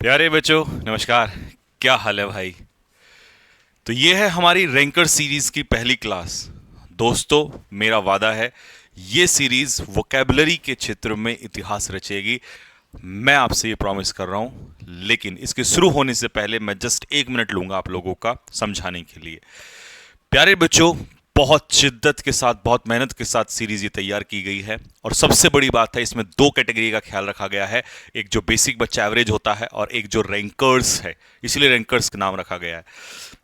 प्यारे बच्चों, नमस्कार। क्या हाल है भाई? तो ये है हमारी रैंकर सीरीज की पहली क्लास। दोस्तों, मेरा वादा है ये सीरीज वोकेबलरी के क्षेत्र में इतिहास रचेगी। मैं आपसे ये प्रॉमिस कर रहा हूं। लेकिन इसके शुरू होने से पहले मैं जस्ट 1 मिनट लूंगा आप लोगों का समझाने के लिए। प्यारे बच्चों, बहुत शिद्दत के साथ, बहुत मेहनत के साथ सीरीज ये तैयार की गई है। और सबसे बड़ी बात है, इसमें दो कैटेगरी का ख्याल रखा गया है। एक जो बेसिक बच्चा एवरेज होता है और एक जो रैंकर्स है, इसलिए रैंकर्स का नाम रखा गया है।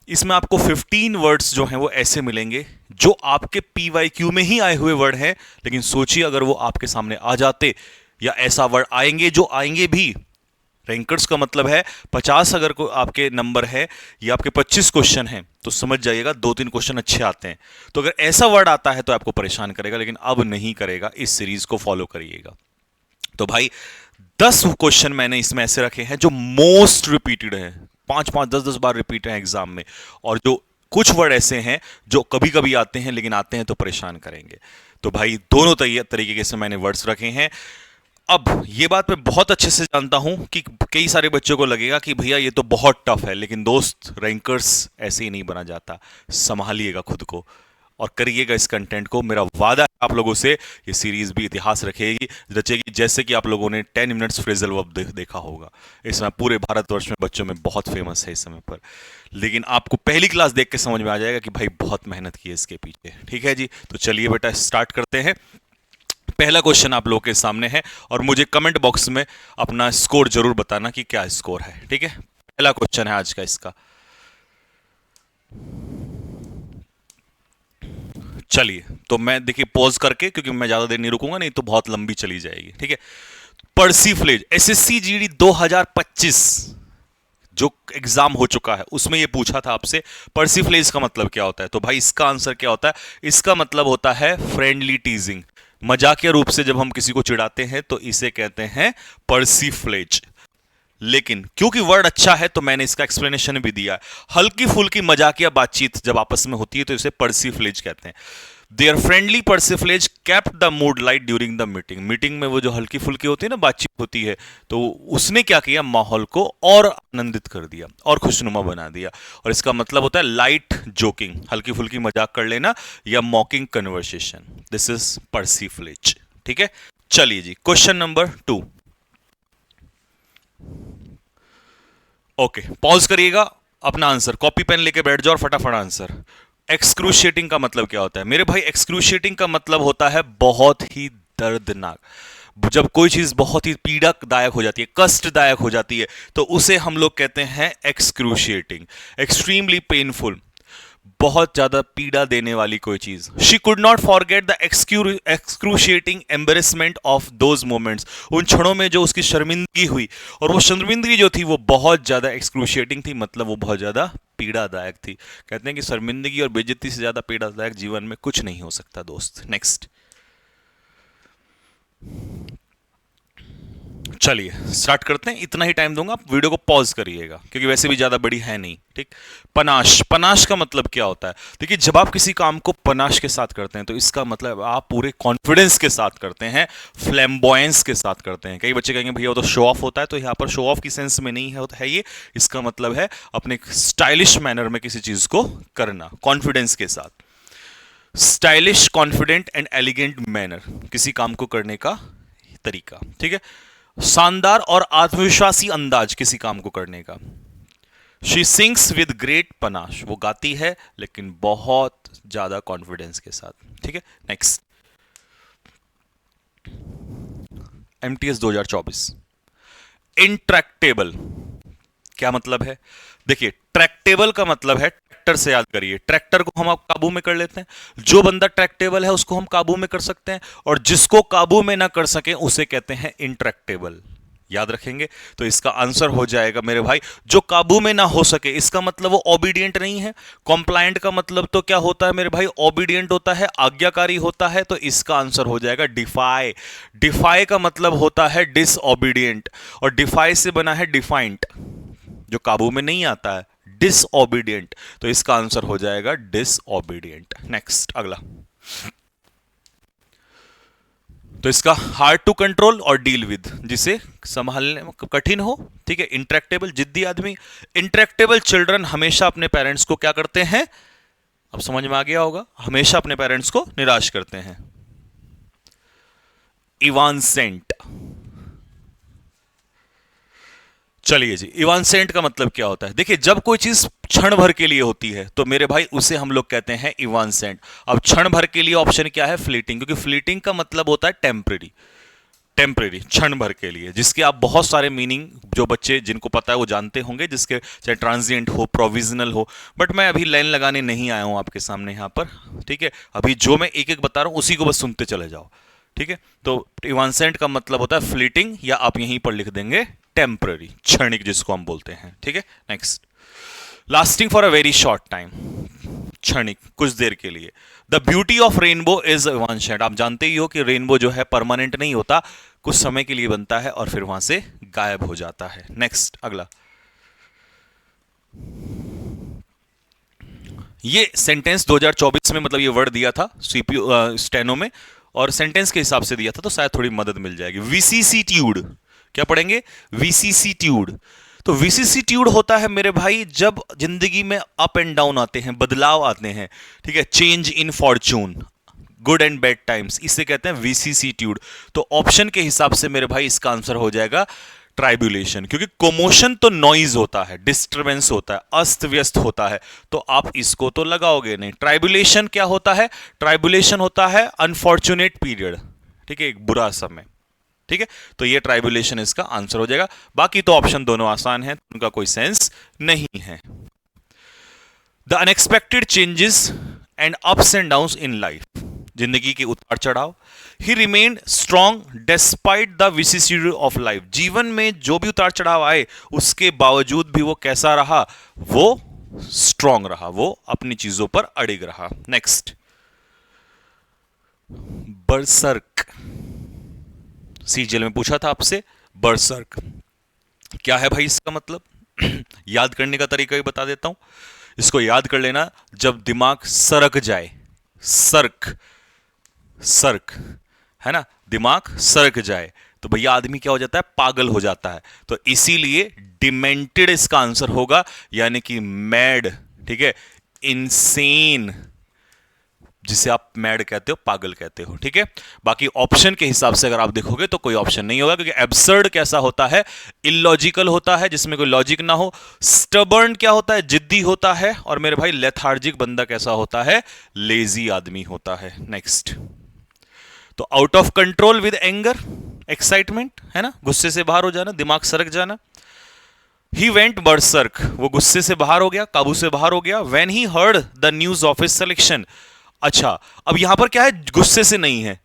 इसमें आपको 15 वर्ड्स जो हैं वो ऐसे मिलेंगे जो आपके पीवाईक्यू में ही आए हुए वर्ड हैं। लेकिन सोचिए अगर वो आपके सामने आ जाते, या ऐसा वर्ड आएंगे जो आएंगे भी। रैंकर्स का मतलब है 50 अगर को आपके नंबर है या आपके 25 क्वेश्चन हैं तो समझ जाइएगा 2-3 क्वेश्चन अच्छे आते हैं। तो अगर ऐसा वर्ड आता है तो आपको परेशान करेगा, लेकिन अब नहीं करेगा। इस सीरीज को फॉलो करिएगा। तो भाई 10 क्वेश्चन मैंने इसमें ऐसे रखे हैं जो मोस्ट रिपीटेड है, 5-5 10-10 बार रिपीट है एग्जाम में। और जो कुछ वर्ड ऐसे हैं जो कभी कभी आते हैं, लेकिन आते हैं तो परेशान करेंगे। तो भाई दोनों तरीके से मैंने वर्ड्स रखे हैं। अब ये बात मैं बहुत अच्छे से जानता हूं कि कई सारे बच्चों को लगेगा कि भैया ये तो बहुत टफ है, लेकिन दोस्त, रैंकर्स ऐसे ही नहीं बना जाता। संभालिएगा खुद को और करिएगा इस कंटेंट को। मेरा वादा है आप लोगों से, ये सीरीज भी इतिहास रचेगी, जैसे कि आप लोगों ने 10 मिनट्स फ्रेजल वर्ब देखा होगा। इस समय पूरे भारतवर्ष में बच्चों में बहुत फेमस है इस समय पर। लेकिन आपको पहली क्लास देख के समझ में आ जाएगा कि भाई बहुत मेहनत की है इसके पीछे। ठीक है जी, तो चलिए बेटा स्टार्ट करते हैं। पहला क्वेश्चन आप लोगों के सामने है और मुझे कमेंट बॉक्स में अपना स्कोर जरूर बताना कि क्या स्कोर है। ठीक है, पहला क्वेश्चन है आज का इसका। चलिए, तो मैं देखिए पॉज करके, क्योंकि मैं ज्यादा देर नहीं रुकूंगा, नहीं तो बहुत लंबी चली जाएगी। ठीक है, पर्सिफ्लेज एसएससी जीडी 2025 जो एग्जाम हो चुका है उसमें ये पूछा था आपसे, पर्सिफ्लेज का मतलब क्या होता है। तो भाई इसका आंसर क्या होता है? इसका मतलब होता है फ्रेंडली टीजिंग। मजाकिया रूप से जब हम किसी को चिढ़ाते हैं तो इसे कहते हैं पर्सिफ्लेज। लेकिन क्योंकि वर्ड अच्छा है तो मैंने इसका एक्सप्लेनेशन भी दिया है। हल्की फुल्की मजाकिया बातचीत जब आपस में होती है तो इसे पर्सिफ्लेज कहते हैं। Their friendly persiflage kept the mood light during the meeting. Meeting में वो जो हल्की फुल्की होती है ना, बातचीत होती है, तो उसने क्या किया, माहौल को और आनंदित कर दिया और खुशनुमा बना दिया। और इसका मतलब होता है लाइट जोकिंग, हल्की फुल्की मजाक कर लेना, या mocking conversation. This is persiflage. ठीक है, चलिए जी, क्वेश्चन नंबर 2। ओके, पॉज करिएगा, अपना आंसर कॉपी पेन लेके बैठ जाओ और फटाफट आंसर। एक्सक्रूशिएटिंग का मतलब क्या होता है मेरे भाई? एक्सक्रूशिएटिंग का मतलब होता है बहुत ही दर्दनाक। जब कोई चीज बहुत ही पीड़ादायक हो जाती है, कष्टदायक हो जाती है, तो उसे हम लोग कहते हैं एक्सक्रूशिएटिंग, एक्सट्रीमली पेनफुल, बहुत ज्यादा पीड़ा देने वाली कोई चीज। She could not forget the excruciating embarrassment of those moments. उन क्षणों में जो उसकी शर्मिंदगी हुई, और वो शर्मिंदगी जो थी वो बहुत ज्यादा एक्सक्रूशिएटिंग थी, मतलब वो बहुत ज्यादा पीड़ादायक थी। कहते हैं कि शर्मिंदगी और बेइज्जती से ज्यादा पीड़ादायक जीवन में कुछ नहीं हो सकता दोस्त। नेक्स्ट, चलिए स्टार्ट करते हैं। इतना ही टाइम दूंगा, आप वीडियो को पॉज करिएगा क्योंकि वैसे भी ज्यादा बड़ी है नहीं। ठीक, पनाश। पनाश का मतलब क्या होता है? देखिए, जब आप किसी काम को पनाश के साथ करते हैं तो इसका मतलब आप पूरे कॉन्फिडेंस के साथ करते हैं, फ्लैम्बॉयंस के साथ करते हैं। कई बच्चे कहेंगे भैया वो तो शो ऑफ होता है, तो यहाँ पर शो ऑफ की सेंस में नहीं है, है ये। इसका मतलब है अपने स्टाइलिश मैनर में किसी चीज को करना, कॉन्फिडेंस के साथ। Stylish, confident and elegant manner, किसी काम को करने का तरीका। ठीक है, शानदार और आत्मविश्वासी अंदाज किसी काम को करने का। She sings with great panache, वो गाती है लेकिन बहुत ज्यादा कॉन्फिडेंस के साथ। ठीक है, नेक्स्ट, एमटीएस 2024। इंट्रैक्टेबल क्या मतलब है? देखिए, ट्रैक्टेबल का मतलब है, ट्रैक्टर से याद करिए, ट्रैक्टर को हम आप काबू में कर लेते हैं। जो बंदा ट्रैक्टेबल है उसको हम काबू में कर सकते हैं, और जिसको काबू में ना कर सके उसे कहते हैं इंट्रैक्टेबल। याद रखेंगे तो इसका आंसर हो जाएगा मेरे भाई, जो काबू में ना हो सके, इसका मतलब वो ओबीडियंट नहीं है। कॉम्प्लायंट का मतलब तो क्या होता है मेरे भाई? ओबीडियंट होता है, आज्ञाकारी होता है। तो इसका आंसर हो जाएगा डिफाई। डिफाई का मतलब होता है डिसओबीडियंट, और डिफाई से बना है डिफाइंट, जो काबू में नहीं आता है, डिसओबीडियंट। तो इसका आंसर हो जाएगा डिसओबीडियंट। नेक्स्ट, अगला। तो इसका हार्ड टू कंट्रोल और डील विद, जिसे संभालने में कठिन हो, ठीक है। इंट्रैक्टेबल, जिद्दी आदमी। इंट्रैक्टेबल चिल्ड्रन हमेशा अपने पेरेंट्स को क्या करते हैं, अब समझ में आ गया होगा, हमेशा अपने पेरेंट्स को निराश करते हैं। इवांसेंट, चलिए जी, इवांसेंट का मतलब क्या होता है? देखिए, जब कोई चीज क्षण भर के लिए होती है तो मेरे भाई उसे हम लोग कहते हैं इवांसेंट। अब क्षण भर के लिए ऑप्शन क्या है? फ्लीटिंग, क्योंकि फ्लीटिंग का मतलब होता है टेम्परेरी, टेम्परेरी, क्षण भर के लिए, जिसके आप बहुत सारे मीनिंग, जो बच्चे जिनको पता है वो जानते होंगे, जिसके चाहे ट्रांजिएंट हो, प्रोविजनल हो, बट मैं अभी लाइन लगाने नहीं आया हूं आपके सामने यहां पर, ठीक है। अभी जो मैं एक एक बता रहा हूं उसी को बस सुनते चले जाओ, ठीक है। तो इवांसेंट का मतलब होता है फ्लीटिंग, या आप यहीं पर लिख देंगे टेम्पररी, क्षणिक, जिसको हम बोलते हैं, ठीक है। Next, lasting for a very short time, क्षणिक, कुछ देर के लिए। The beauty of rainbow is evanescent, आप जानते ही हो कि रेनबो जो है परमानेंट नहीं होता, कुछ समय के लिए बनता है और फिर वहां से गायब हो जाता है। नेक्स्ट, अगला, ये सेंटेंस 2024 में, मतलब ये वर्ड दिया था सीपीयू स्टेनो में, और सेंटेंस के हिसाब से दिया था, तो शायद थोड़ी मदद मिल जाएगी। विसिसिट्यूड, क्या पढ़ेंगे? विसिसिट्यूड। तो विसिसिट्यूड होता है मेरे भाई जब जिंदगी में अप एंड डाउन आते हैं, बदलाव आते हैं, ठीक है, change in Fortune, good and bad times, इसे कहते हैं विसिसिट्यूड। तो ऑप्शन के हिसाब से मेरे भाई इसका आंसर हो जाएगा ट्राइब्यूलेशन, क्योंकि कोमोशन तो नॉइज होता है, डिस्टर्बेंस होता है, अस्त व्यस्त होता है, तो आप इसको तो लगाओगे नहीं। ट्राइब्यूलेशन क्या होता है? ट्राइब्यूलेशन होता है अनफॉर्चुनेट पीरियड, ठीक है, एक बुरा समय, ठीक है। तो ये ट्राइब्यूलेशन इसका आंसर हो जाएगा। बाकी तो ऑप्शन दोनों आसान हैं, उनका कोई सेंस नहीं है। The unexpected changes and ups and downs in life, जिंदगी के उतार चढ़ाव। ही remained strong despite the vicissitude of life, जीवन में जो भी उतार चढ़ाव आए उसके बावजूद भी वो कैसा रहा? वो स्ट्रॉन्ग रहा, वो अपनी चीजों पर अड़िग रहा। नेक्स्ट, बरसर्क, सीजीएल में पूछा था आपसे, बरसर्क क्या है भाई इसका मतलब? याद करने का तरीका भी बता देता हूं, इसको याद कर लेना। जब दिमाग सरक जाए, सर्क, सर्क है ना, दिमाग सरक जाए तो भैया आदमी क्या हो जाता है? पागल हो जाता है। तो इसीलिए डिमेंटेड इसका आंसर होगा, यानी कि मैड, ठीक है, इनसेन, जिसे आप मैड कहते हो, पागल कहते हो, ठीक है। बाकी ऑप्शन के हिसाब से अगर आप देखोगे तो कोई ऑप्शन नहीं होगा, क्योंकि एब्सर्ड कैसा होता है? इलॉजिकल होता है, जिसमें कोई लॉजिक ना हो। स्टबर्न क्या होता है? जिद्दी होता है। और मेरे भाई लेथार्जिक बंदा कैसा होता है? लेजी आदमी होता है। नेक्स्ट, तो out of control with anger, excitement, है ना, गुस्से से बाहर हो जाना, दिमाग सरक जाना। ही वेंट बर्सर्क, वो गुस्से से बाहर हो गया, काबू से बाहर हो गया। When he heard the news of his selection, अच्छा, अब यहां पर क्या है? गुस्से से नहीं है,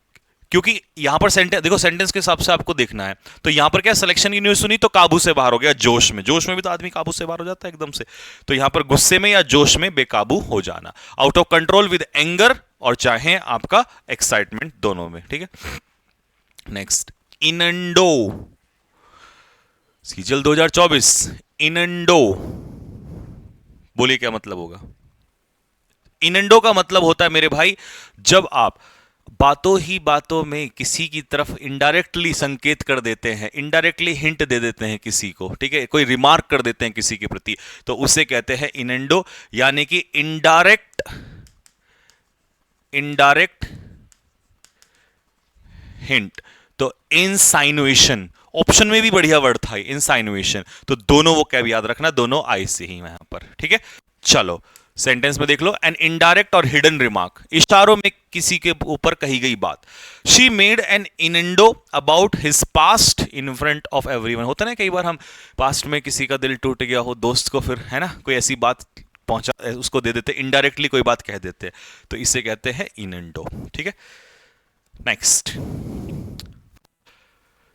क्योंकि यहां पर सेंटेंस देखो, सेंटेंस के हिसाब से आपको देखना है। तो यहां पर क्या, सिलेक्शन की न्यूज सुनी तो काबू से बाहर हो गया, जोश में, जोश में भी तो आदमी काबू से बाहर हो जाता है एकदम से। तो यहां पर गुस्से में या जोश में बेकाबू हो जाना। Out of control with anger, और चाहे आपका एक्साइटमेंट, दोनों में, ठीक है। नेक्स्ट, इनंडो, सीजीएल 2024, इनंडो, बोलिए क्या मतलब होगा? इनंडो का मतलब होता है मेरे भाई जब आप बातों ही बातों में किसी की तरफ इनडायरेक्टली संकेत कर देते हैं, इनडायरेक्टली हिंट दे देते हैं किसी को, ठीक है, कोई रिमार्क कर देते हैं किसी के प्रति, तो उसे कहते हैं इनंडो, यानी कि इनडायरेक्ट, इनडायरेक्ट हिंट। तो इनसाइनुएशन, ऑप्शन में भी बढ़िया वर्ड था इनसाइनुएशन। तो दोनों वो क्या याद रखना, दोनों आई से ही यहां पर, ठीक है। चलो सेंटेंस में देख लो, एन इनडायरेक्ट और हिडन रिमार्क, इशारों में किसी के ऊपर कही गई बात। She made an innuendo about his past in front of everyone, होता है ना कई बार हम पास्ट में किसी का दिल टूट गया हो दोस्त को, फिर है ना कोई ऐसी बात पहुंचा उसको दे देते, इनडायरेक्टली कोई बात कह देते, तो इसे कहते हैं इनंडो, ठीक है। नेक्स्ट,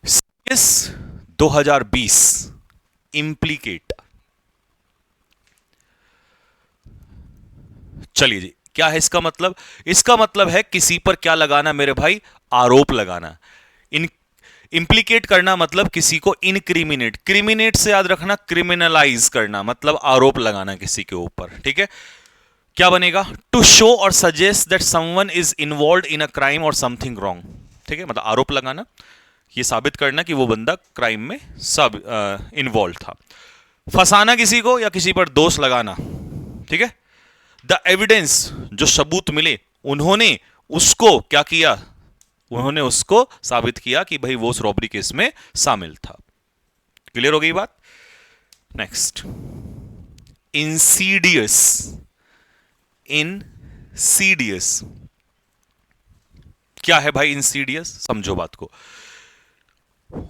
सीएस 2020, इम्प्लीकेट, चलिए जी, क्या है इसका मतलब? इसका मतलब है किसी पर क्या लगाना मेरे भाई? आरोप लगाना। इंप्लीकेट करना मतलब किसी को इनक्रिमिनेट, क्रिमिनेट से याद रखना क्रिमिनलाइज करना, मतलब आरोप लगाना किसी के ऊपर, ठीक है। क्या बनेगा? टू शो और suggest that someone is involve in a crime और समथिंग रॉन्ग, ठीक है, मतलब आरोप लगाना, ये साबित करना कि वो बंदा क्राइम में सब इन्वॉल्व था। फंसाना किसी को या किसी पर दोष लगाना, ठीक है। द एविडेंस, जो सबूत मिले, उन्होंने उसको क्या किया, उन्होंने उसको साबित किया कि भाई वो उस रॉबरी केस में शामिल था। क्लियर हो गई बात। Next, Insidious. इंसीडियस क्या है भाई इंसीडियस, समझो बात को।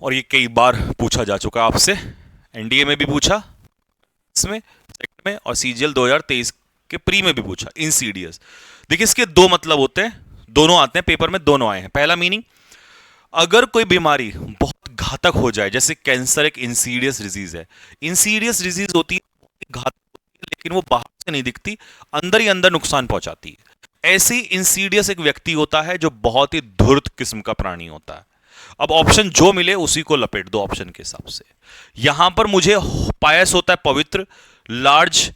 और ये कई बार पूछा जा चुका आपसे, एनडीए में भी पूछा, इसमें सेकंड में, और सीजीएल 2023 के प्री में भी पूछा। इंसीडियस, देखिए इसके दो मतलब होते हैं, दोनों आते हैं पेपर में, दोनों आए हैं। पहला मीनिंग, अगर कोई बीमारी बहुत घातक हो जाए, जैसे कैंसर एक इंसीडियस डिजीज है। इंसीडियस डिजीज होती है, घातक होती है, लेकिन वो बाहर से नहीं दिखती, अंदर ही अंदर नुकसान पहुंचाती है। ऐसी इंसीडियस एक व्यक्ति होता है जो बहुत ही धूर्त किस्म का प्राणी होता है। अब ऑप्शन जो मिले उसी को लपेट दो ऑप्शन के हिसाब से। यहां पर मुझे पायस होता है पवित्र, लार्ज,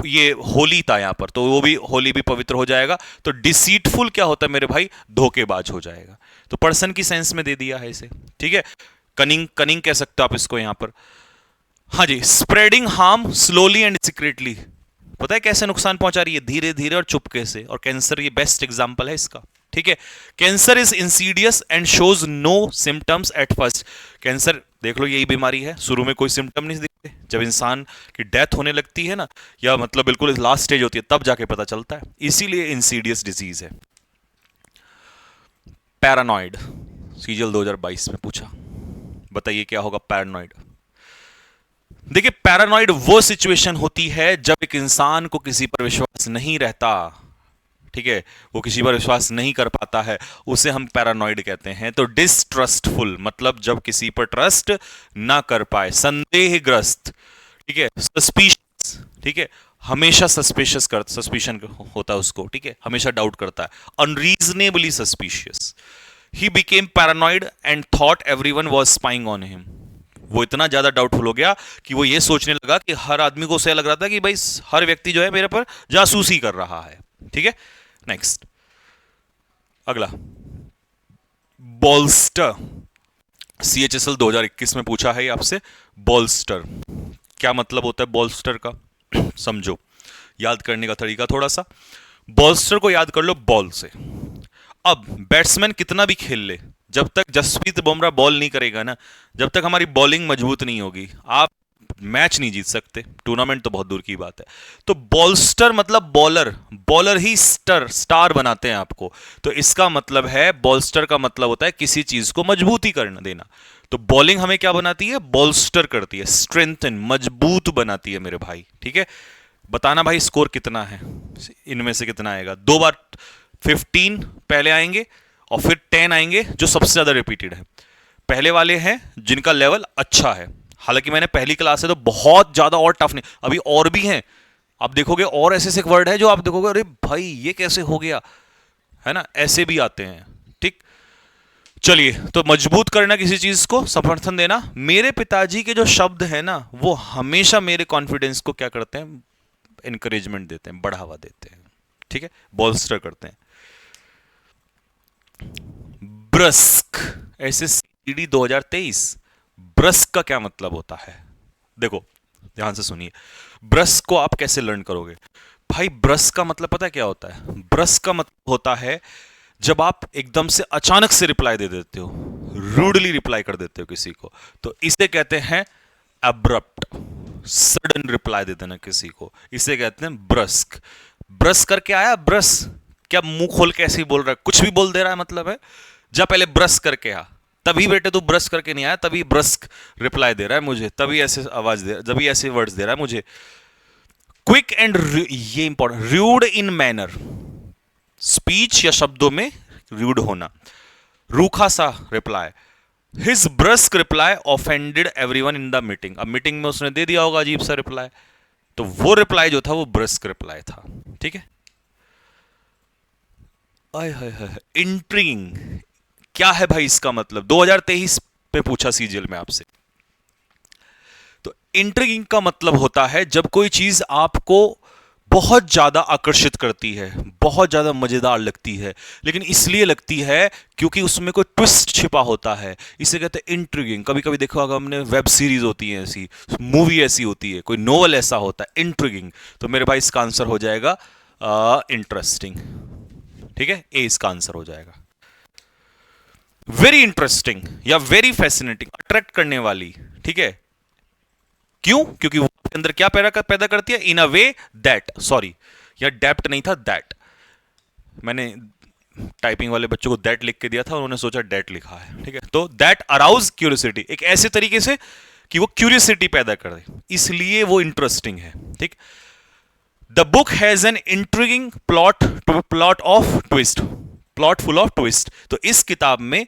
ये होली था यहां पर, तो वो भी होली भी पवित्र हो जाएगा। तो डिसीटफुल क्या होता है मेरे भाई, धोखेबाज हो जाएगा। तो पर्सन की सेंस में दे दिया है इसे, ठीक है। कनिंग, कनिंग कह सकते हो आप इसको यहां पर। हाँ जी, spreading harm slowly and secretly, पता है कैसे नुकसान पहुंचा रही है, धीरे धीरे और चुपके से। और कैंसर ये बेस्ट एग्जांपल है इसका, ठीक है। Cancer is insidious and shows no symptoms at first. Cancer देख लो यही बीमारी है, शुरू में कोई सिम्टम नहीं दिखते, जब इंसान की डेथ होने लगती है ना, या मतलब बिल्कुल लास्ट स्टेज होती है, तब जाके पता चलता है, इसीलिए इंसीडियस डिजीज है। पैरानॉइड, सीजीएल 2022 में पूछा, बताइए क्या होगा पैरानॉइड। देखिए पैरानॉइड वो सिचुएशन होती है जब एक इंसान को किसी पर विश्वास नहीं रहता, ठीक है, वो किसी पर विश्वास नहीं कर पाता है, उसे हम पैरानॉइड कहते हैं। तो डिसट्रस्टफुल मतलब जब किसी पर ट्रस्ट ना कर पाए, संदेहग्रस्त, ठीक है, सस्पिशियस, ठीक है, हमेशा सस्पिशियस कर, सस्पिशन होता है उसको, ठीक है, हमेशा डाउट करता है, unreasonably suspicious. He became paranoid and thought everyone was spying on him. वो इतना ज्यादा डाउटफुल हो गया कि वो ये सोचने लगा कि हर आदमी को उसे लग रहा था कि भाई हर व्यक्ति जो है मेरे पर जासूसी कर रहा है, ठीक है। नेक्स्ट, अगला, बॉल्स्टर। सीएचएसएल 2021 में पूछा है आपसे, बॉल्स्टर क्या मतलब होता है बॉल्स्टर का समझो, याद करने का तरीका थोड़ा सा। बॉल्स्टर को याद कर लो बॉल से। अब बैट्समैन कितना भी खेल ले, जब तक जसप्रीत बुमराह बॉल नहीं करेगा ना, जब तक हमारी बॉलिंग मजबूत नहीं होगी, आप मैच नहीं जीत सकते, टूर्नामेंट तो बहुत दूर की बात है। तो बॉल्स्टर मतलब बॉलर, बॉलर ही स्टार बनाते हैं आपको। तो इसका मतलब है, बॉल्स्टर का मतलब होता है किसी चीज को मजबूती करना देना। तो बॉलिंग हमें क्या बनाती है, बॉल्स्टर करती है, स्ट्रेंथन, मजबूत बनाती है मेरे भाई, ठीक है। बताना भाई स्कोर कितना है, इनमें से कितना आएगा। दो बार 15 पहले आएंगे और फिर 10 आएंगे, जो सबसे ज्यादा रिपीटेड है। पहले वाले हैं जिनका लेवल अच्छा है, हालांकि मैंने पहली क्लास है तो बहुत ज्यादा और टफ नहीं, अभी और भी हैं, आप देखोगे और ऐसे ऐसे वर्ड है जो आप देखोगे अरे भाई ये कैसे हो गया, है ना, ऐसे भी आते हैं, ठीक। चलिए, तो मजबूत करना किसी चीज को, समर्थन देना। मेरे पिताजी के जो शब्द है ना, वो हमेशा मेरे कॉन्फिडेंस को क्या करते हैं, इंकरेजमेंट देते हैं, बढ़ावा देते हैं, ठीक है, बॉल्स्टर करते हैं। ब्रस्क, एसएससीडी 2023, ब्रस्क का क्या मतलब होता है, देखो ध्यान से सुनिए। ब्रस्क को आप कैसे लर्न करोगे भाई, ब्रस्क का मतलब पता है क्या होता है, ब्रस्क का मतलब होता है जब आप एकदम से अचानक से रिप्लाई दे देते हो, रूडली रिप्लाई कर देते हो किसी को, तो इसे कहते हैं अब्रप्ट, सडन रिप्लाई दे देना किसी को, इसे कहते हैं ब्रस्क। ब्रश करके आया, ब्रश क्या मुंह खोल के ऐसे ही बोल रहा है, कुछ भी बोल दे रहा है, मतलब है जा पहले ब्रश करके आ, तभी बेटे तू ब्रश करके नहीं आया, तभी ब्रस्क रिप्लाई दे रहा है मुझे, तभी ऐसे आवाज दे, तभी ऐसे वर्ड्स दे रहा है मुझे। क्विक एंड, ये important, rude in manner, speech या शब्दों में रूड होना, रूखा सा reply. His brusque reply offended everyone in the meeting. अब मीटिंग में उसने दे दिया होगा अजीब सा रिप्लाई, तो वो रिप्लाई जो था वो ब्रस्क रिप्लाई था, ठीक है। इंट्रिगिंग क्या है भाई इसका मतलब, 2023 पे पूछा सीजीएल में आपसे। तो इंट्रिगिंग का मतलब होता है जब कोई चीज आपको बहुत ज्यादा आकर्षित करती है, बहुत ज्यादा मजेदार लगती है। लेकिन इसलिए लगती है क्योंकि उसमें कोई ट्विस्ट छिपा होता है, इसे कहते हैं इंट्रिगिंग। कभी कभी देखो अगर हमने वेब सीरीज होती है ऐसी, मूवी ऐसी होती है, कोई नोवेल ऐसा होता है इंट्रिगिंग, तो मेरे भाई इसका आंसर हो जाएगा इंटरेस्टिंग। ठीक है, ए इसका आंसर हो जाएगा। वेरी इंटरेस्टिंग या वेरी फैसिनेटिंग, अट्रैक्ट करने वाली। ठीक है, क्यों? क्योंकि वो आपके अंदर क्या पैदा करती है? इन अ वे दैट, सॉरी या डेप्ट नहीं था, दैट। मैंने टाइपिंग वाले बच्चों को दैट लिख के दिया था, उन्होंने सोचा डेट लिखा है। ठीक है, तो दैट अराउज क्यूरियोसिटी, एक ऐसे तरीके से कि वो क्यूरियोसिटी पैदा कर दे, इसलिए वो इंटरेस्टिंग है। ठीक, the book has an intriguing plot of twist, plot full of twist. तो इस किताब में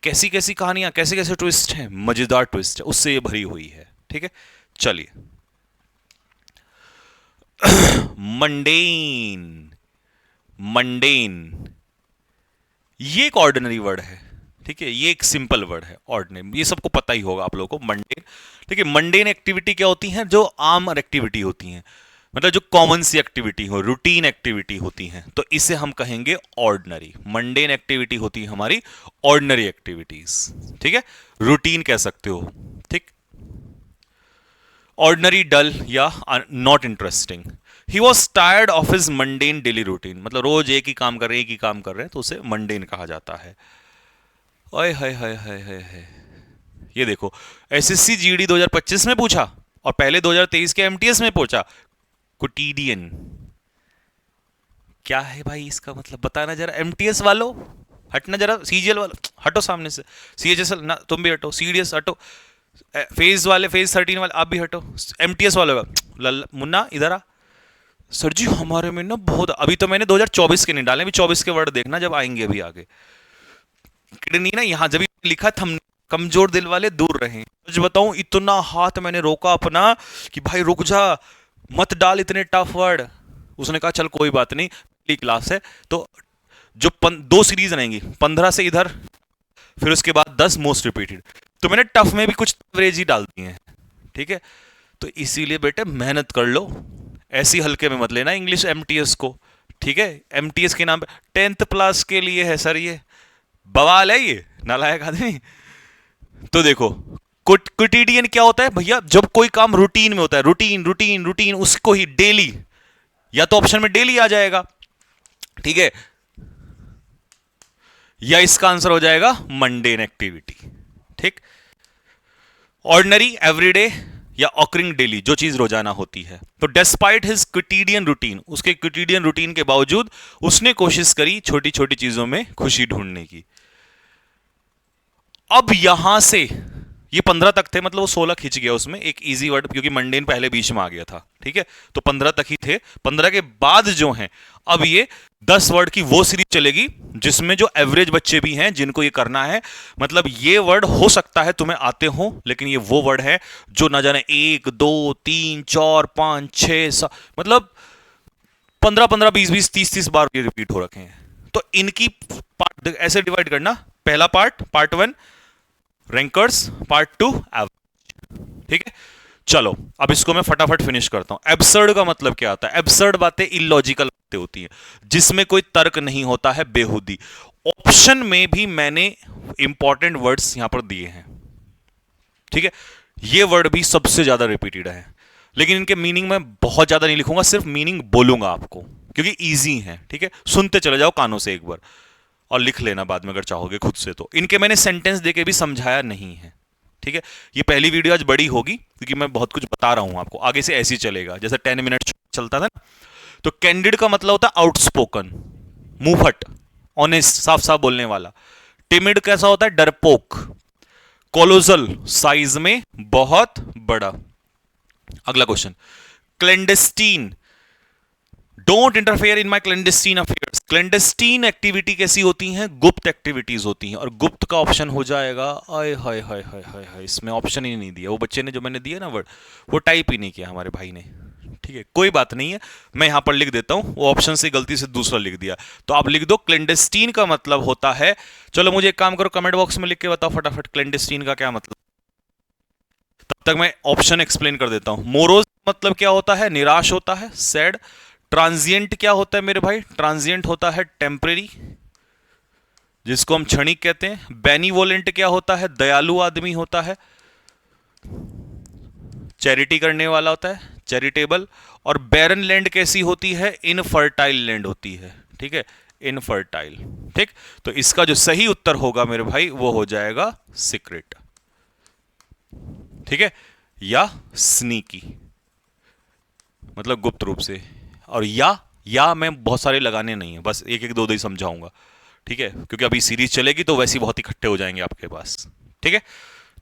कैसी कैसी कहानियां, कैसे कैसे ट्विस्ट हैं, मजेदार ट्विस्ट है, उससे ये भरी हुई है। ठीक है, चलिए। मंडेन, मंडेन ये एक ऑर्डिनरी वर्ड है। ठीक है, ये एक सिंपल वर्ड है, ऑर्डिनरी, ये सबको पता ही होगा आप लोगों को। मंडेन, ठीक है, मंडेन एक्टिविटी क्या होती है? जो आम एक्टिविटी होती हैं, मतलब जो कॉमन सी एक्टिविटी हो, रूटीन एक्टिविटी होती हैं, तो इसे हम कहेंगे ऑर्डिनरी। मंडेन एक्टिविटी होती है हमारी ऑर्डिनरी एक्टिविटीज। ठीक है, रूटीन कह सकते हो। ठीक, ऑर्डिनरी, डल या not interesting. He was tired of his mundane daily routine, मतलब रोज एक ही काम कर रहे हैं, एक ही काम कर रहे हैं, तो उसे मंडेन कहा जाता है। ओए हाय हाय हाय हाय हाय, ये देखो, एसएससी जीडी 2025 में पूछा और पहले 2023 के एमटीएस में पूछा। कोटिडियन क्या है भाई इसका मतलब? बताना जरा। एमटीएस वालों हटना जरा, सीजीएल वालों हटो सामने से, सीएचएसएल ना तुम भी हटो, सीडीएस हटो, फेज वाले, फेज 13 वाले आप भी हटो, एमटीएस वालों का मुन्ना इधर आ। सर जी हमारे में ना बहुत, अभी तो मैंने 2024 के नहीं डाले, अभी 24 के वर्ड देखना जब आएंगे अभी आगे। किडनी ना यहाँ जब लिखा था, कमजोर दिल वाले दूर रहें। सच बताऊं, इतना हाथ मैंने रोका अपना कि भाई रुक जा, मत डाल इतने टफ वर्ड। उसने कहा चल कोई बात नहीं, पहली क्लास है तो जो दो सीरीज रहेंगी, 15 से इधर, फिर उसके बाद 10 मोस्ट रिपीटेड, तो मैंने टफ में भी कुछ एवरेज ही डाल दिए हैं। ठीक है, तो इसीलिए बेटे मेहनत कर लो, ऐसी हल्के में मत लेना इंग्लिश एमटीएस को। ठीक है, एमटीएस के नाम पे 10th क्लास के लिए है सर, ये बवाल है, ये नालायक आदमी। तो देखो, कोटिडियन क्या होता है भैया? जब कोई काम रूटीन में होता है, रूटीन रूटीन रूटीन, उसको ही डेली, या तो ऑप्शन में डेली आ जाएगा, ठीक है, या इसका आंसर हो जाएगा मंडेन एक्टिविटी। ठीक, ऑर्डिनरी, एवरीडे या ऑकरिंग डेली, जो चीज रोजाना होती है। तो डेस्पाइट हिज क्विटिडियन रूटीन, उसके क्विटिडियन रूटीन के बावजूद उसने कोशिश करी छोटी छोटी चीजों में खुशी ढूंढने की। अब यहां से ये 15 तक थे, मतलब वो 16 खिंच गया उसमें एक इजी वर्ड, क्योंकि मंडेन पहले बीच में आ गया था। ठीक है, तो 15 तक ही थे। 15 के बाद जो हैं, अब ये 10 वर्ड की वो सीरीज चलेगी जिसमें जो एवरेज बच्चे भी हैं जिनको ये करना है। मतलब ये वर्ड हो सकता है तुम्हें आते हो, लेकिन ये वो वर्ड है जो ना जाने 1 2 3 4 5 6 7, मतलब 15 15 20 20 30 30 बार ये रिपीट हो रखे हैं। तो इनकी पार्ट ऐसे डिवाइड करना, पहला पार्ट 1 रैंकर्स, पार्ट 2 एवरेज। ठीक है, चलो अब इसको मैं फटाफट फिनिश करता हूं। एब्सर्ड का मतलब क्या आता है? एब्सर्ड बातें इलॉजिकल बातें होती हैं जिसमें कोई तर्क नहीं होता है, बेहूदी। ऑप्शन में भी मैंने इंपॉर्टेंट वर्ड्स यहां पर दिए हैं। ठीक है, ये वर्ड भी सबसे ज्यादा रिपीटेड है, लेकिन इनके मीनिंग में बहुत ज्यादा नहीं लिखूंगा, सिर्फ मीनिंग बोलूंगा आपको क्योंकि इजी है। ठीक है, सुनते चले जाओ कानों से एक बार और लिख लेना बाद में अगर चाहोगे खुद से। तो इनके मैंने सेंटेंस देके भी समझाया नहीं है। ठीक है, ये पहली वीडियो आज बड़ी होगी क्योंकि मैं बहुत कुछ बता रहा हूं आपको, आगे से ऐसे ही चलेगा जैसे 10 मिनट चलता था ना। तो कैंडिड का मतलब होता है आउटस्पोकन, मुंहफट, ऑनेस्ट, साफ साफ बोलने वाला। टिमिड कैसा होता है? डरपोक। कोलोजल, साइज में बहुत बड़ा। अगला question, clandestine, don't interfere in my clandestine affairs. Clandestine activity कैसी होती हैं? गुप्त एक्टिविटीज होती हैं, और गुप्त का ऑप्शन हो जाएगा, आय हाय हाय हाय हाय हाय, इसमें ऑप्शन ही नहीं दिया। वो बच्चे ने जो मैंने दिया ना वर्ड, वो टाइप ही नहीं किया हमारे भाई ने। ठीक है, कोई बात नहीं है, मैं यहां पर लिख देता हूं, वो ऑप्शन से गलती से दूसरा लिख दिया, तो आप लिख दो क्लेंडेस्टीन का मतलब होता है, चलो मुझे एक काम करो, कमेंट बॉक्स में लिख के बताओ फटाफट क्लेंडेस्टीन का क्या मतलब। तब तक मैं ऑप्शन एक्सप्लेन कर देता हूं। मोरोज मतलब क्या होता है? निराश होता है, सैड। ट्रांजिएंट क्या होता है मेरे भाई? ट्रांजिएंट होता है टेम्परेरी, जिसको हम क्षणिक कहते हैं। बेनीवोलेंट क्या होता है? दयालु आदमी होता है, चैरिटी करने वाला होता है, चैरिटेबल। और बैरन लैंड कैसी होती है? इनफर्टाइल लैंड होती है, ठीक है, इनफर्टाइल। ठीक, तो इसका जो सही उत्तर होगा मेरे भाई वो हो जाएगा सीक्रेट, ठीक है, या स्नीकी, मतलब गुप्त रूप से। और या मैं बहुत सारे लगाने नहीं है, बस एक एक दो दो ही समझाऊंगा, ठीक है, क्योंकि अभी सीरीज चलेगी तो वैसे बहुत इकट्ठे हो जाएंगे आपके पास, ठीक है।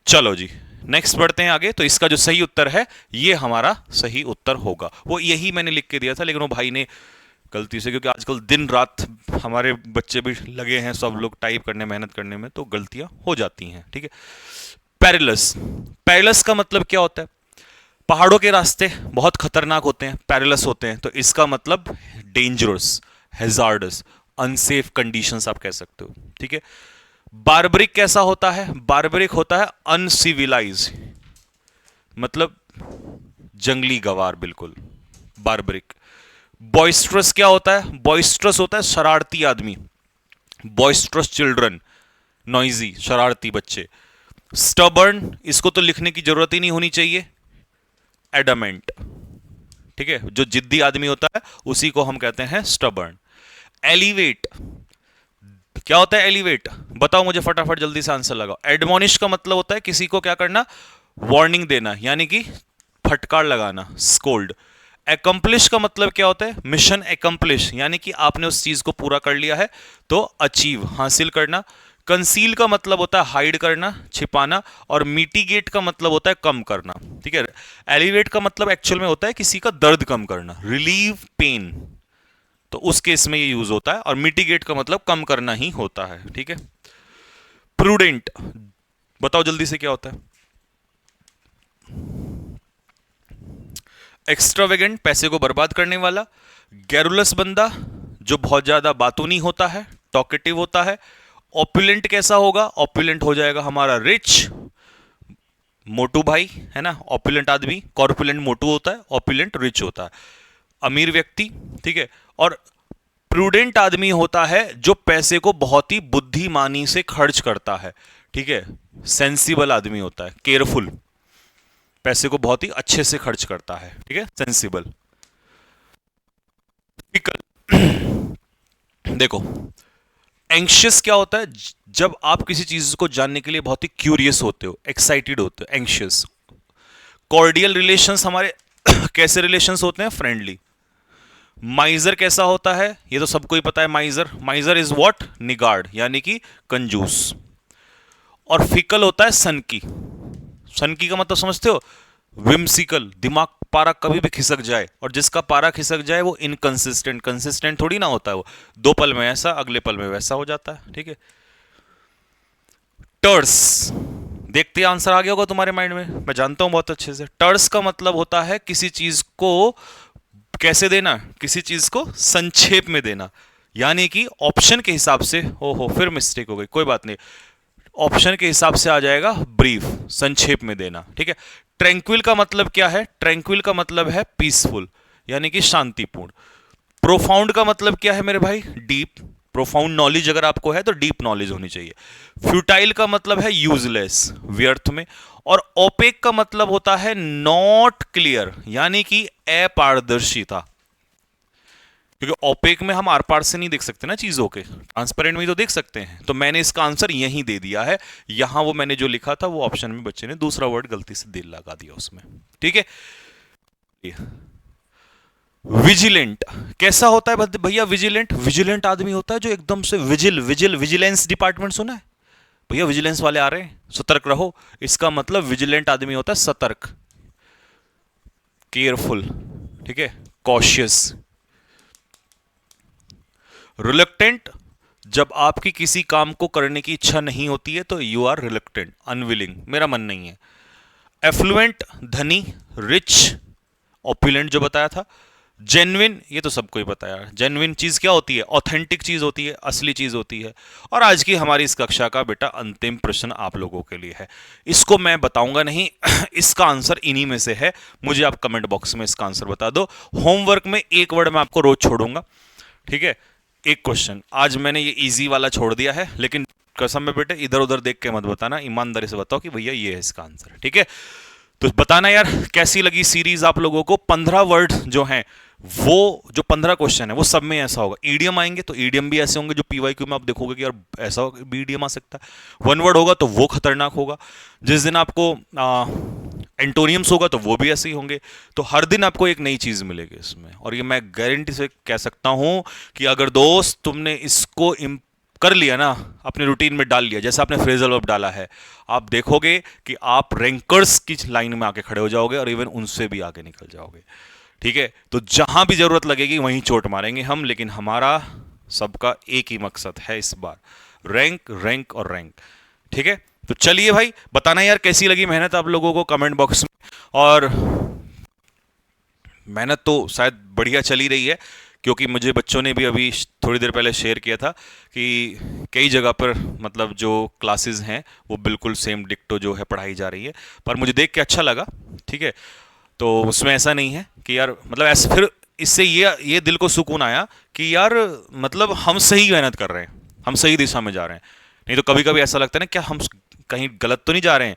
चलो जी, नेक्स्ट बढ़ते हैं आगे। तो इसका जो सही उत्तर है ये हमारा सही उत्तर होगा, वो यही मैंने लिख के दिया था, लेकिन वो भाई ने गलती से, क्योंकि आजकल दिन रात हमारे बच्चे भी लगे हैं सब लोग टाइप करने, मेहनत करने में, तो गलतियां हो जाती हैं, ठीक है। पेरिलस, पेरिलस का मतलब क्या होता है? पहाड़ों के रास्ते बहुत खतरनाक होते हैं, पेरिलस होते हैं, तो इसका मतलब डेंजरस, हैजार्डस, अनसेफ कंडीशंस आप कह सकते हो, ठीक है। बारबरिक कैसा होता है? बारबरिक होता है अनसिविलाइज, मतलब जंगली गवार, बिल्कुल बारबरिक। बॉइस्ट्रस क्या होता है? बॉइस्ट्रस होता है शरारती आदमी, बॉइस्ट्रस चिल्ड्रन, नॉइजी, शरारती बच्चे। स्टबर्न, इसको तो लिखने की जरूरत ही नहीं होनी चाहिए, एडमेंट, ठीक है, जो जिद्दी आदमी होता है उसी को हम कहते हैं स्टबर्न। एलिवेट, क्या होता है एलिवेट? बताओ मुझे फटाफट, जल्दी से आंसर लगाओ। एडमोनिश का मतलब होता है किसी को क्या करना? वार्निंग देना, यानी कि फटकार लगाना, स्कोल्ड। एकम्प्लिश का मतलब क्या होता है? मिशन एकम्प्लिश, यानी कि आपने उस चीज को पूरा कर लिया है, तो अचीव, हासिल करना। कंसील का मतलब होता है हाइड करना, छिपाना। और मिटिगेट का मतलब होता है कम करना, ठीक है। एलिवेट का मतलब एक्चुअल में होता है किसी का दर्द कम करना, रिलीव पेन, तो उस केस में ये यूज होता है। और मिटिगेट का मतलब कम करना ही होता है, ठीक है। प्रूडेंट, बताओ जल्दी से क्या होता है? एक्स्ट्रावेगेंट, पैसे को बर्बाद करने वाला। गैरुलस बंदा, जो बहुत ज्यादा बातूनी होता है, टॉकेटिव होता है। ऑपुलेंट कैसा होगा? ऑपुलेंट हो जाएगा हमारा रिच, मोटू भाई, है ना, ऑपुलेंट आदमी। कॉर्पुलेंट मोटू होता है, ऑपुलेंट रिच होता है, अमीर व्यक्ति, ठीक है। और प्रूडेंट आदमी होता है जो पैसे को बहुत ही बुद्धिमानी से खर्च करता है, ठीक है, सेंसिबल आदमी होता है, केयरफुल, पैसे को बहुत ही अच्छे से खर्च करता है, ठीक है, सेंसिबल। देखो, एंग्शियस क्या होता है? जब आप किसी चीज को जानने के लिए बहुत ही क्यूरियस होते हो, एक्साइटेड होते हो, एंग्शियस। कॉर्डियल रिलेशंस हमारे कैसे रिलेशंस होते हैं? फ्रेंडली। माइजर कैसा होता है? ये तो सबको ही पता है, माइजर, माइजर इज व्हाट? निगार्ड, यानी कि कंजूस। और फिकल होता है सनकी, सनकी का मतलब समझते हो? विम्सिकल, दिमाग पारा कभी भी खिसक जाए, और जिसका पारा खिसक जाए वो इनकंसिस्टेंट, कंसिस्टेंट थोड़ी ना होता है, वो दो पल में ऐसा, अगले पल में वैसा हो जाता है, ठीक है। टर्स, देखते ही आंसर आ गया होगा तुम्हारे माइंड में, मैं जानता हूं बहुत अच्छे से। टर्स का मतलब होता है किसी चीज को कैसे देना? किसी चीज को संक्षेप में देना, यानी कि ऑप्शन के हिसाब से, हो फिर मिस्टेक हो गई, कोई बात नहीं, ऑप्शन के हिसाब से आ जाएगा ब्रीफ, संक्षेप में देना, ठीक है। ट्रैंक्विल का मतलब क्या है? ट्रैंक्विल का मतलब है पीसफुल, यानी कि शांतिपूर्ण। प्रोफाउंड का मतलब क्या है मेरे भाई? डीप, प्रोफाउंड नॉलेज अगर आपको है तो डीप नॉलेज होनी चाहिए। फ्यूटाइल का मतलब है यूजलेस, व्यर्थ में। और ओपेक का मतलब होता है नॉट क्लियर, यानी कि अपारदर्शिता, क्योंकि ओपेक में हम आर पार से नहीं देख सकते ना चीजों के, ट्रांसपेरेंट में तो देख सकते हैं। तो मैंने इसका आंसर यहीं दे दिया है, यहां वो मैंने जो लिखा था वो ऑप्शन में बच्चे ने दूसरा वर्ड गलती से दिल लगा दिया उसमें, ठीक है। विजिलेंट कैसा होता है भैया? विजिलेंट, विजिलेंट आदमी होता है जो एकदम से विजिलेंस डिपार्टमेंट सुना है भैया? विजिलेंस वाले आ रहे हैं, सतर्क रहो, इसका मतलब विजिलेंट आदमी होता है सतर्क, केयरफुल, ठीक है, कॉशियस। रिलक्टेंट, जब आपकी किसी काम को करने की इच्छा नहीं होती है तो यू आर रिलक्टेंट, अनविलिंग, मेरा मन नहीं है। एफ्लुएंट, धनी, रिच, ऑपुलेंट जो बताया था। जेन्युइन, ये तो सबको ही पता है यार, जेन्युइन चीज क्या होती है? ऑथेंटिक चीज होती है, असली चीज होती है। और आज की हमारी इस कक्षा का बेटा अंतिम प्रश्न आप लोगों के लिए है। इसको मैं बताऊंगा नहीं इसका आंसर इन्हीं में से है। मुझे आप कमेंट बॉक्स में इसका आंसर बता दो। होमवर्क में एक वर्ड मैं आपको रोज छोड़ूंगा, ठीक है? एक क्वेश्चन आज मैंने ये इजी वाला छोड़ दिया है, लेकिन कसम में बेटे इधर उधर देख के मत बताना, ईमानदारी से बताओ कि भैया ये है इसका आंसर, ठीक है? तो बताना यार कैसी लगी सीरीज आप लोगों को। 15 वर्ड जो हैं, वो जो 15 क्वेश्चन है वो सब में ऐसा होगा। ईडीएम आएंगे तो ईडीएम भी ऐसे होंगे जो पीवाईक्यू में आप देखोगे कि यार ऐसा भी ईडीएम आ सकता है। वन वर्ड होगा तो वो खतरनाक होगा। जिस दिन आपको एंटोनियम्स होगा तो वो भी ऐसे ही होंगे। तो हर दिन आपको एक नई चीज मिलेगी इसमें, और ये मैं गारंटी से कह सकता हूं कि अगर दोस्त तुमने इसको कर लिया ना, अपने रूटीन में डाल लिया, जैसे आपने फ्रेजल वर्ब डाला है, आप देखोगे कि आप रैंकर्स की लाइन में आके खड़े हो जाओगे और इवन उनसे भी आगे निकल जाओगे, ठीक है? तो जहां भी जरूरत लगेगी वहीं चोट मारेंगे हम, लेकिन हमारा सबका एक ही मकसद है इस बार, रैंक रैंक और रैंक, ठीक है? तो चलिए भाई, बताना यार कैसी लगी मेहनत आप लोगों को कमेंट बॉक्स में। और मेहनत तो शायद बढ़िया चली रही है, क्योंकि मुझे बच्चों ने भी अभी थोड़ी देर पहले शेयर किया था कि कई जगह पर मतलब जो क्लासेस हैं वो बिल्कुल सेम डिक्टो जो है पढ़ाई जा रही है। पर मुझे देख के अच्छा लगा, ठीक है? तो उसमें ऐसा नहीं है कि यार मतलब ऐसे, फिर इससे ये दिल को सुकून आया कि यार मतलब हम सही मेहनत कर रहे हैं, हम सही दिशा में जा रहे हैं। नहीं तो कभी कभी ऐसा लगता है ना, क्या हम कहीं गलत तो नहीं जा रहे हैं?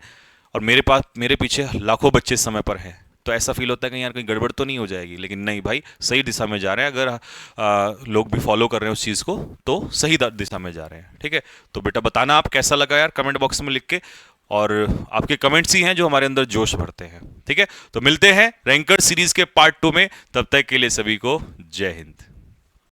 और मेरे पीछे लाखों बच्चे इस समय पर हैं, तो ऐसा फील होता है कि यार कहीं गड़बड़ तो नहीं हो जाएगी। लेकिन नहीं भाई, सही दिशा में जा रहे हैं। अगर लोग भी फॉलो कर रहे हैं उस चीज़ को तो सही दिशा में जा रहे हैं, ठीक है? तो बेटा बताना आप कैसा लगा यार कमेंट बॉक्स में लिख के, और आपके कमेंट्स ही हैं जो हमारे अंदर जोश भरते हैं, ठीक है? तो मिलते हैं रैंकर सीरीज के पार्ट 2 में, तब तक के लिए सभी को जय हिंद।